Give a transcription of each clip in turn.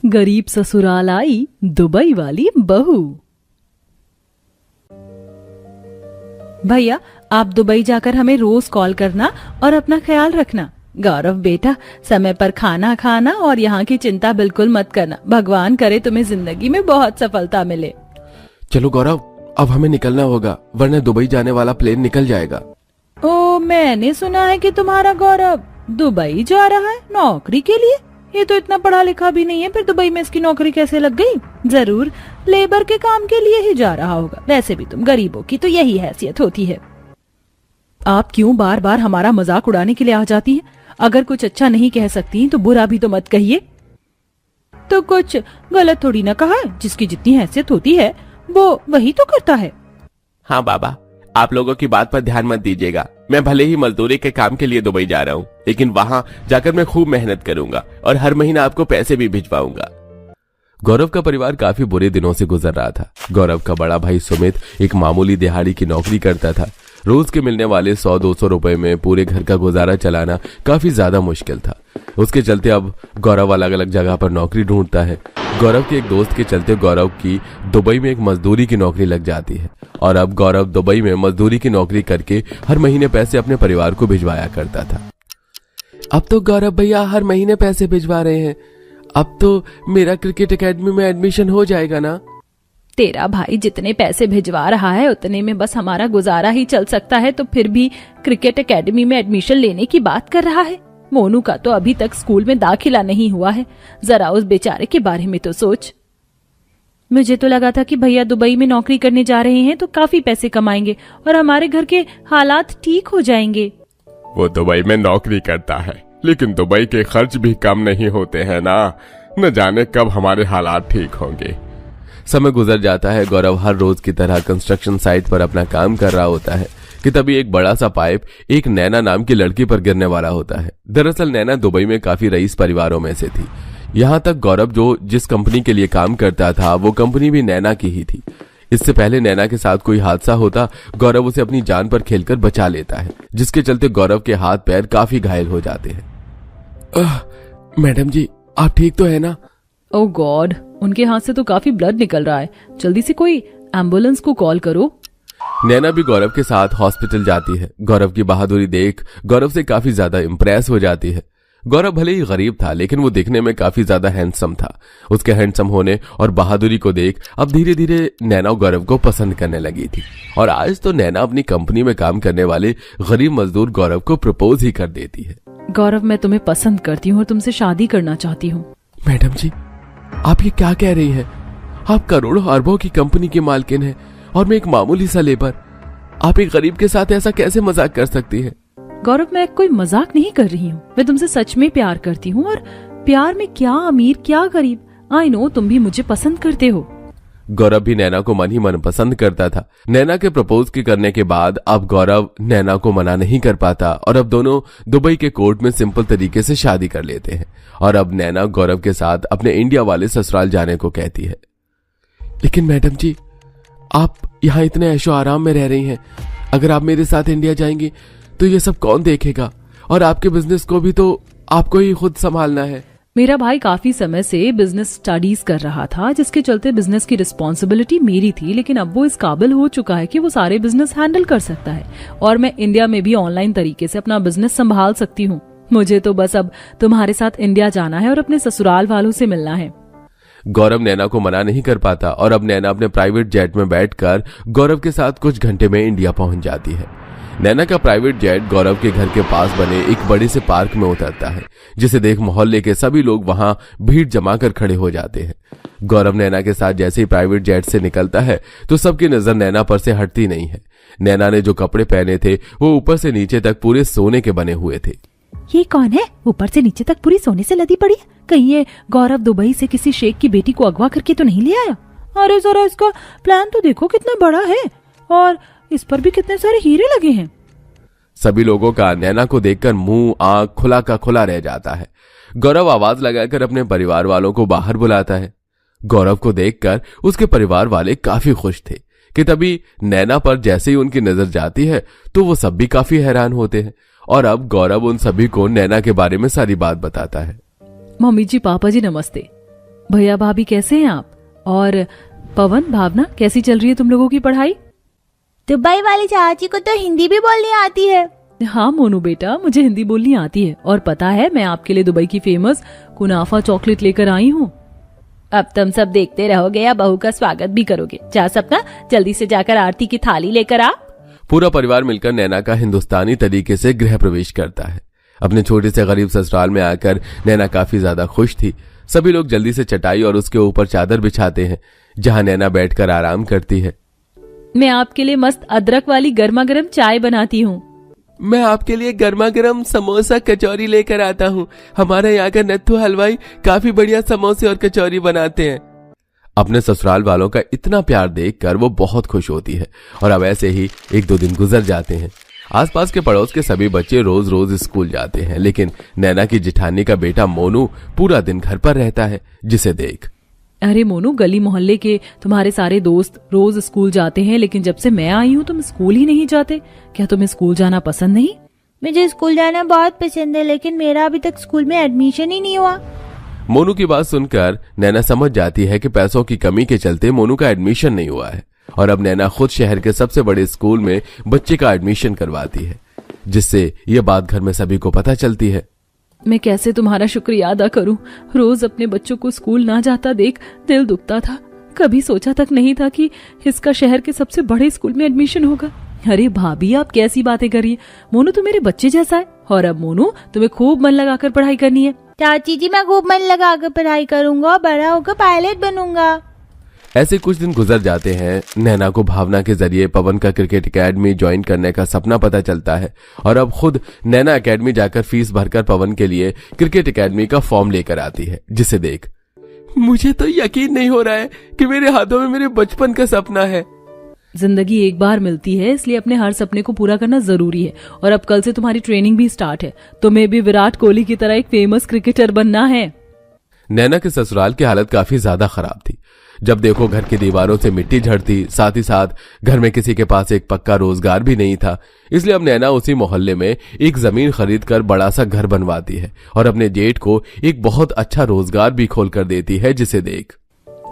गरीब ससुराल आई दुबई वाली बहू। भैया, आप दुबई जाकर हमें रोज कॉल करना और अपना ख्याल रखना। गौरव बेटा, समय पर खाना खाना और यहाँ की चिंता बिल्कुल मत करना। भगवान करे तुम्हें जिंदगी में बहुत सफलता मिले। चलो गौरव, अब हमें निकलना होगा, वरना दुबई जाने वाला प्लेन निकल जाएगा। ओ, मैंने सुना है कि तुम्हारा गौरव दुबई जा रहा है नौकरी के लिए। ये तो इतना पढ़ा लिखा भी नहीं है, फिर दुबई में इसकी नौकरी कैसे लग गई? जरूर लेबर के काम के लिए ही जा रहा होगा। वैसे भी तुम गरीबों की तो यही हैसियत होती है। आप क्यों बार बार हमारा मजाक उड़ाने के लिए आ जाती हैं? अगर कुछ अच्छा नहीं कह सकती तो बुरा भी तो मत कहिए। तो कुछ गलत थोड़ी ना कहा है, जिसकी जितनी हैसियत होती है वो वही तो करता है। हाँ बाबा, आप लोगों की बात पर ध्यान मत दीजिएगा। मैं भले ही मजदूरी के काम के लिए दुबई जा रहा हूँ, लेकिन वहाँ जाकर मैं खूब मेहनत करूंगा और हर महीना आपको पैसे भी भिजवाऊंगा। गौरव का परिवार काफी बुरे दिनों से गुजर रहा था। गौरव का बड़ा भाई सुमित एक मामूली दिहाड़ी की नौकरी करता था। रोज के मिलने वाले 100-200 रुपए में पूरे घर का गुजारा चलाना काफी ज्यादा मुश्किल था। उसके चलते अब गौरव अलग अलग जगह पर नौकरी ढूंढता है। गौरव के एक दोस्त के चलते गौरव की दुबई में एक मजदूरी की नौकरी लग जाती है और अब गौरव दुबई में मजदूरी की नौकरी करके हर महीने पैसे अपने परिवार को भिजवाया करता था। अब तो गौरव भैया हर महीने पैसे भिजवा रहे हैं। अब तो मेरा क्रिकेट एकेडमी में एडमिशन हो जाएगा ना? तेरा भाई जितने पैसे भिजवा रहा है उतने में बस हमारा गुजारा ही चल सकता है, तो फिर भी क्रिकेट एकेडमी में एडमिशन लेने की बात कर रहा है। मोनू का तो अभी तक स्कूल में दाखिला नहीं हुआ है। जरा उस बेचारे के बारे में तो सोच। मुझे तो लगा था कि भैया दुबई में नौकरी करने जा रहे हैं तो काफी पैसे कमाएंगे और हमारे घर के हालात ठीक हो जाएंगे। वो दुबई में नौकरी करता है, लेकिन दुबई के खर्च भी कम नहीं होते हैं ना। न जाने कब हमारे हालात ठीक होंगे। समय गुजर जाता है। गौरव हर रोज की तरह कंस्ट्रक्शन साइट पर अपना काम कर रहा होता है कि तभी एक बड़ा सा पाइप एक नैना नाम की लड़की पर गिरने वाला होता है। दरअसल नैना दुबई में काफी रईस परिवारों में से थी। यहाँ तक गौरव जो जिस कंपनी के लिए काम करता था वो कंपनी भी नैना की ही थी। इससे पहले नैना के साथ कोई हादसा होता, गौरव उसे अपनी जान पर खेलकर बचा लेता है, जिसके चलते गौरव के हाथ पैर काफी घायल हो जाते हैं। मैडम जी, आप ठीक तो है ना? ओह गॉड, उनके हाथ से तो काफी ब्लड निकल रहा है। जल्दी से कोई एम्बुलेंस को कॉल करो। नैना भी गौरव के साथ हॉस्पिटल जाती है। गौरव की बहादुरी देख गौरव से काफी ज्यादा इंप्रेस हो जाती है। गौरव भले ही गरीब था, लेकिन वो दिखने में काफी ज्यादा हैंडसम था। उसके हैंडसम होने और बहादुरी को देख अब धीरे धीरे नैना गौरव को पसंद करने लगी थी और आज तो नैना अपनी कंपनी में काम करने वाले गरीब मजदूर गौरव को प्रपोज ही कर देती है। गौरव, मैं तुम्हें पसंद करती हूँ और तुमसे शादी करना चाहती हूँ। मैडम जी, आप ये क्या कह रही हैं? आप करोड़ों अरबों की कंपनी की मालकिन हैं और मैं एक मामूली सा लेबर। आप एक गरीब के साथ ऐसा कैसे मजाक कर सकती हैं? गौरव, मैं कोई मजाक नहीं कर रही हूँ। मैं तुमसे सच में प्यार करती हूँ और प्यार में क्या अमीर क्या गरीब। आई नो तुम भी मुझे पसंद करते हो। गौरव भी नैना को मन ही मन पसंद करता था। नैना के प्रपोज के करने के बाद अब गौरव नैना को मना नहीं कर पाता और अब दोनों दुबई के कोर्ट में सिंपल तरीके से शादी कर लेते हैं और अब नैना गौरव के साथ अपने इंडिया वाले ससुराल जाने को कहती है। लेकिन मैडम जी, आप यहाँ इतने ऐशो आराम में रह रही हैं, अगर आप मेरे साथ इंडिया जाएंगी तो ये सब कौन देखेगा? और आपके बिजनेस को भी तो आपको ही खुद संभालना है। मेरा भाई काफी समय से बिजनेस स्टडीज कर रहा था, जिसके चलते बिजनेस की रिस्पॉन्सिबिलिटी मेरी थी, लेकिन अब वो इस काबिल हो चुका है कि वो सारे बिजनेस हैंडल कर सकता है और मैं इंडिया में भी ऑनलाइन तरीके से अपना बिजनेस संभाल सकती हूँ। मुझे तो बस अब तुम्हारे साथ इंडिया जाना है और अपने ससुराल वालों से मिलना है। गौरव नैना को मना नहीं कर पाता और अब नैना अपने प्राइवेट जेट में बैठकर गौरव के साथ कुछ घंटे में इंडिया पहुंच जाती है। नैना का प्राइवेट जेट गौरव के घर के पास बने एक बड़े से पार्क में उतरता है, जिसे देख मोहल्ले के सभी लोग वहां भीड़ जमाकर खड़े हो जाते हैं। गौरव नैना के साथ जैसे ही प्राइवेट जेट से निकलता है तो सबकी नजर नैना पर से हटती नहीं है। नैना ने जो कपड़े पहने थे वो ऊपर से नीचे तक पूरे सोने के बने हुए थे। ये कौन है? ऊपर से नीचे तक पूरी सोने से लदी पड़ी है। कहीं ये गौरव दुबई से किसी शेख की बेटी को अगवा करके तो नहीं ले आया? अरे जरा इसका प्लान तो देखो कितना बड़ा है और इस पर भी कितने सारे हीरे लगे हैं। सभी लोगों का नैना को देखकर मुंह आंख खुला का खुला रह जाता है। गौरव आवाज लगाकर अपने परिवार वालों को बाहर बुलाता है। गौरव को देखकर उसके परिवार वाले काफी खुश थे कि तभी नैना पर जैसे ही उनकी नजर जाती है तो वो सब भी काफी हैरान होते हैं और अब गौरव उन सभी को नैना के बारे में सारी बात बताता है। मम्मी जी, पापा जी नमस्ते। भैया भाभी कैसे हैं आप? और पवन, भावना, कैसी चल रही है तुम लोगों की पढ़ाई? दुबई वाली चाची को तो हिंदी भी बोलनी आती है। हाँ मोनू बेटा, मुझे हिंदी बोलनी आती है और पता है मैं आपके लिए दुबई की फेमस कुनाफा चॉकलेट लेकर आई हूँ। अब तुम सब देखते रहोगे या बहू का स्वागत भी करोगे? जा सपना, जल्दी से जाकर आरती की थाली लेकर आ। पूरा परिवार मिलकर नैना का हिंदुस्तानी तरीके से गृह प्रवेश करता है। अपने छोटे से गरीब ससुराल में आकर नैना काफी ज्यादा खुश थी। सभी लोग जल्दी से चटाई और उसके ऊपर चादर बिछाते हैं, जहां नैना बैठकर आराम करती है। मैं आपके लिए मस्त अदरक वाली गर्मा गर्म चाय बनाती हूँ। मैं आपके लिए गर्मा गर्म समोसा कचौरी लेकर आता हूँ। हमारे यहाँ का नत्थू हलवाई काफी बढ़िया समोसे और कचौरी बनाते हैं। अपने ससुराल वालों का इतना प्यार देखकर वो बहुत खुश होती है और अब ऐसे ही 1-2 दिन गुजर जाते हैं। आसपास के पड़ोस के सभी बच्चे रोज रोज स्कूल जाते हैं, लेकिन नैना की जिठानी का बेटा मोनू पूरा दिन घर पर रहता है, जिसे देख। अरे मोनू, गली मोहल्ले के तुम्हारे सारे दोस्त रोज स्कूल जाते हैं, लेकिन जब से मैं आई हूँ तुम स्कूल ही नहीं जाते। क्या तुम्हें स्कूल जाना पसंद नहीं? मुझे स्कूल जाना बहुत पसंद है, लेकिन मेरा अभी तक स्कूल में एडमिशन ही नहीं हुआ। मोनू की बात सुनकर नैना समझ जाती है कि पैसों की कमी के चलते मोनू का एडमिशन नहीं हुआ है और अब नैना खुद शहर के सबसे बड़े स्कूल में बच्चे का एडमिशन करवाती है, जिससे ये बात घर में सभी को पता चलती है। मैं कैसे तुम्हारा शुक्रिया अदा करूं? रोज अपने बच्चों को स्कूल ना जाता देख दिल दुखता था। कभी सोचा तक नहीं था कि इसका शहर के सबसे बड़े स्कूल में एडमिशन होगा। अरे भाभी, आप कैसी बातें कर रही है? मोनू तो मेरे बच्चे जैसा है और अब मोनू तुम्हें खूब मन लगाकर पढ़ाई करनी है। चाची जी, मैं खूब मन लगाकर पढ़ाई करूंगा और बड़ा होकर पायलट बनूंगा। ऐसे कुछ दिन गुजर जाते हैं। नैना को भावना के जरिए पवन का क्रिकेट एकेडमी ज्वाइन करने का सपना पता चलता है और अब खुद नैना एकेडमी जाकर फीस भरकर पवन के लिए क्रिकेट एकेडमी का फॉर्म लेकर आती है, जिसे देख मुझे तो यकीन नहीं हो रहा है कि मेरे हाथों में मेरे बचपन का सपना है। जिंदगी एक बार मिलती है, इसलिए अपने हर सपने को पूरा करना जरूरी है। और अब कल से तुम्हारी ट्रेनिंग भी स्टार्ट है। तुम्हें भी विराट कोहली की तरह एक फेमस क्रिकेटर बनना है। नैना के ससुराल की हालत काफी ज्यादा खराब थी। जब देखो घर की दीवारों से मिट्टी झड़ती, साथ ही साथ घर में किसी के पास एक पक्का रोजगार भी नहीं था। इसलिए अब नैना उसी मोहल्ले में एक जमीन खरीदकर बड़ा सा घर बनवाती है और अपने जेठ को एक बहुत अच्छा रोजगार भी खोल कर देती है, जिसे देख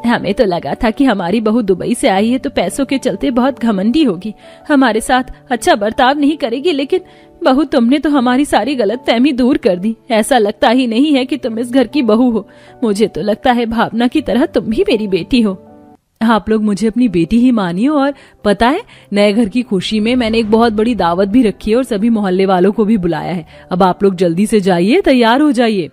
हमें तो लगा था कि हमारी बहू दुबई से आई है तो पैसों के चलते बहुत घमंडी होगी, हमारे साथ अच्छा बर्ताव नहीं करेगी, लेकिन बहू तुमने तो हमारी सारी गलतफहमी दूर कर दी। ऐसा लगता ही नहीं है कि तुम इस घर की बहू हो। मुझे तो लगता है भावना की तरह तुम भी मेरी बेटी हो। आप लोग मुझे अपनी बेटी ही मानिए। और पता है, नए घर की खुशी में मैंने एक बहुत बड़ी दावत भी रखी है और सभी मोहल्ले वालों को भी बुलाया है। अब आप लोग जल्दी से जाइए, तैयार हो जाइए।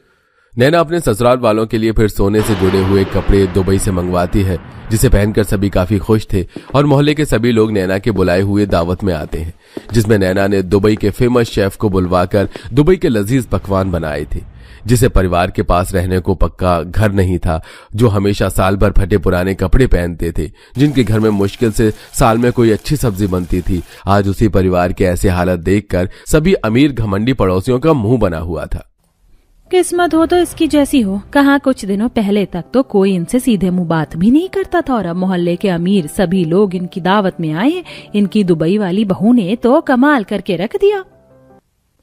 नैना अपने ससुराल वालों के लिए फिर सोने से जुड़े हुए कपड़े दुबई से मंगवाती है, जिसे पहनकर सभी काफी खुश थे और मोहल्ले के सभी लोग नैना के बुलाए हुए दावत में आते हैं, जिसमें नैना ने दुबई के फेमस शेफ को बुलवाकर दुबई के लजीज पकवान बनाए थे। जिसे परिवार के पास रहने को पक्का घर नहीं था, जो हमेशा साल भर फटे पुराने कपड़े पहनते थे, जिनके घर में मुश्किल से साल में कोई अच्छी सब्जी बनती थी, आज उसी परिवार के ऐसे हालत देखकर सभी अमीर घमंडी पड़ोसियों का मुंह बना हुआ था। किस्मत हो तो इसकी जैसी हो। कहाँ कुछ दिनों पहले तक तो कोई इनसे सीधे मुंह बात भी नहीं करता था और अब मोहल्ले के अमीर सभी लोग इनकी दावत में आए हैं। इनकी दुबई वाली बहू ने तो कमाल करके रख दिया।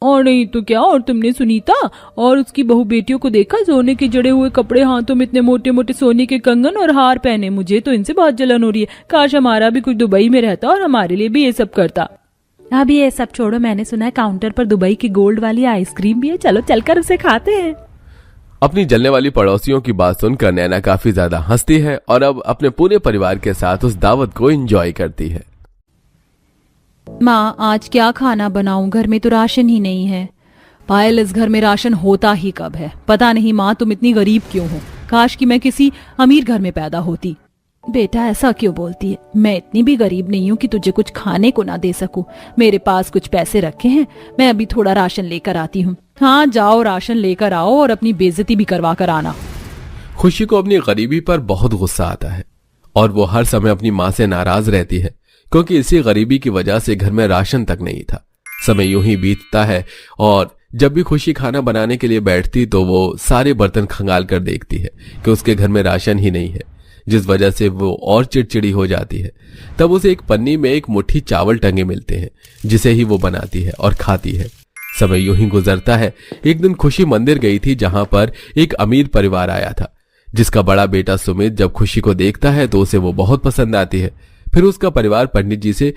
और नहीं तो क्या। और तुमने सुनीता और उसकी बहू बेटियों को देखा? सोने के जड़े हुए कपड़े, हाथों में इतने मोटे मोटे सोने के कंगन और हार पहने। मुझे तो इनसे बहुत जलन हो रही है। काश हमारा भी कुछ दुबई में रहता और हमारे लिए भी ये सब करता। अब ये सब छोड़ो, मैंने सुना है काउंटर पर दुबई की गोल्ड वाली आइसक्रीम भी है, चलो चलकर उसे खाते हैं। अपनी जलने वाली पड़ोसियों की बात सुनकर नैना काफी ज्यादा हंसती है और अब अपने पूरे परिवार के साथ उस दावत को एंजॉय करती है। माँ, आज क्या खाना बनाऊं? घर में तो राशन ही नहीं है। पायल, इस घर में राशन होता ही कब है? पता नहीं माँ, तुम इतनी गरीब क्यों हो? काश कि मैं किसी अमीर घर में पैदा होती। बेटा, ऐसा क्यों बोलती है? मैं इतनी भी गरीब नहीं हूँ कि तुझे कुछ खाने को ना दे सकूं। मेरे पास कुछ पैसे रखे हैं, मैं अभी थोड़ा राशन लेकर आती हूँ। हाँ, जाओ राशन लेकर आओ और अपनी बेइज्जती भी करवा कर आना। खुशी को अपनी गरीबी पर बहुत गुस्सा आता है और वो हर समय अपनी माँ से नाराज रहती है, क्योंकि इसी गरीबी की वजह से घर में राशन तक नहीं था। समय यूं ही बीतता है और जब भी खुशी खाना बनाने के लिए बैठती तो वो सारे बर्तन खंगाल कर देखती है कि उसके घर में राशन ही नहीं है, जिस वजह से वो और चिड़चिड़ी हो जाती है। तब उसे एक पन्नी में एक मुट्ठी चावल टंगे मिलते हैं, जिसे ही वो बनाती है और खाती है। समय यूं ही गुजरता है। एक दिन खुशी मंदिर गई थी, जहां पर एक अमीर परिवार आया था, जिसका बड़ा बेटा सुमित जब खुशी को देखता है तो उसे वो बहुत पसंद आती है। फिर उसका परिवार पंडित जी से